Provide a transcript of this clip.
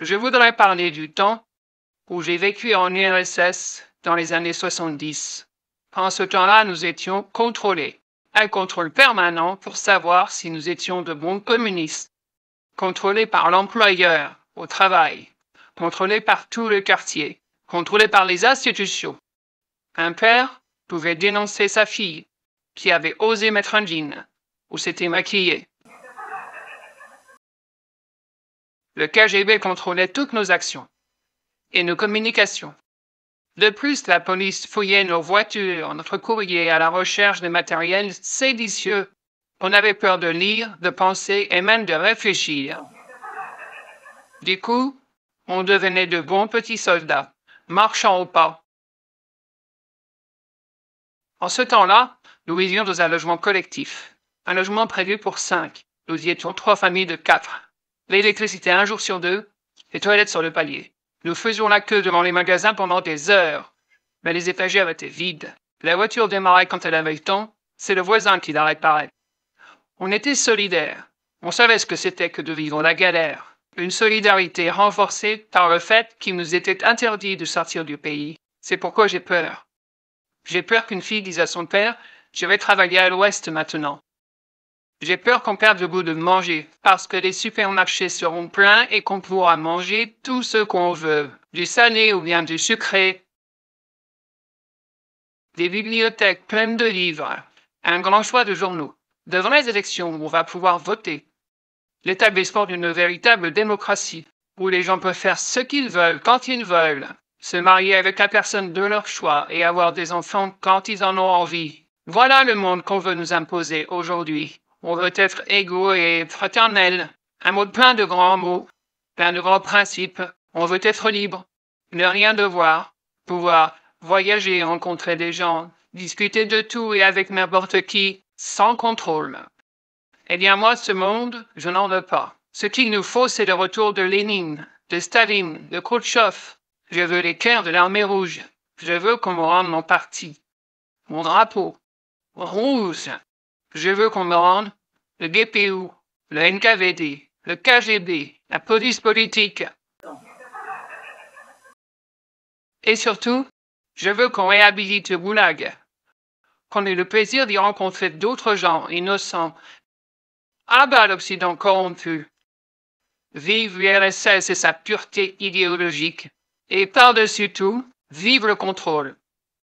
Je voudrais parler du temps où j'ai vécu en URSS dans les années 70. En ce temps-là, nous étions contrôlés. Un contrôle permanent pour savoir si nous étions de bons communistes. Contrôlés par l'employeur au travail. Contrôlés par tout le quartier. Contrôlés par les institutions. Un père pouvait dénoncer sa fille qui avait osé mettre un jean ou s'était maquillée. Le KGB contrôlait toutes nos actions et nos communications. De plus, la police fouillait nos voitures, notre courrier à la recherche de matériel séditieux. On avait peur de lire, de penser et même de réfléchir. Du coup, on devenait de bons petits soldats, marchant au pas. En ce temps-là, nous vivions dans un logement collectif, un logement prévu pour 5. Nous y étions 3 familles de 4. L'électricité 1 jour sur 2, les toilettes sur le palier. Nous faisions la queue devant les magasins pendant des heures, mais les étagères étaient vides. La voiture démarrait quand elle avait le temps, c'est le voisin qui la réparait. On était solidaires. On savait ce que c'était que de vivre la galère. Une solidarité renforcée par le fait qu'il nous était interdit de sortir du pays. C'est pourquoi j'ai peur. J'ai peur qu'une fille dise à son père « Je vais travailler à l'ouest maintenant ». J'ai peur qu'on perde le goût de manger, parce que les supermarchés seront pleins et qu'on pourra manger tout ce qu'on veut, du salé ou bien du sucré. Des bibliothèques pleines de livres, un grand choix de journaux, de vraies élections où on va pouvoir voter. L'établissement d'une véritable démocratie, où les gens peuvent faire ce qu'ils veulent quand ils veulent, se marier avec la personne de leur choix et avoir des enfants quand ils en ont envie. Voilà le monde qu'on veut nous imposer aujourd'hui. On veut être égaux et fraternels. Un monde plein de grands mots, plein de grands principes. On veut être libre, ne rien devoir, pouvoir voyager, rencontrer des gens, discuter de tout et avec n'importe qui, sans contrôle. Eh bien moi, ce monde, je n'en veux pas. Ce qu'il nous faut, c'est le retour de Lénine, de Staline, de Khrouchtchev. Je veux les cœurs de l'armée rouge. Je veux qu'on me rende mon parti, mon drapeau, rouge. Je veux qu'on me rende le GPU, le NKVD, le KGB, la police politique. Et surtout, je veux qu'on réhabilite le goulag, qu'on ait le plaisir d'y rencontrer d'autres gens innocents. Ah bah l'Occident corrompu. Vive l'URSS et sa pureté idéologique. Et par-dessus tout, vive le contrôle.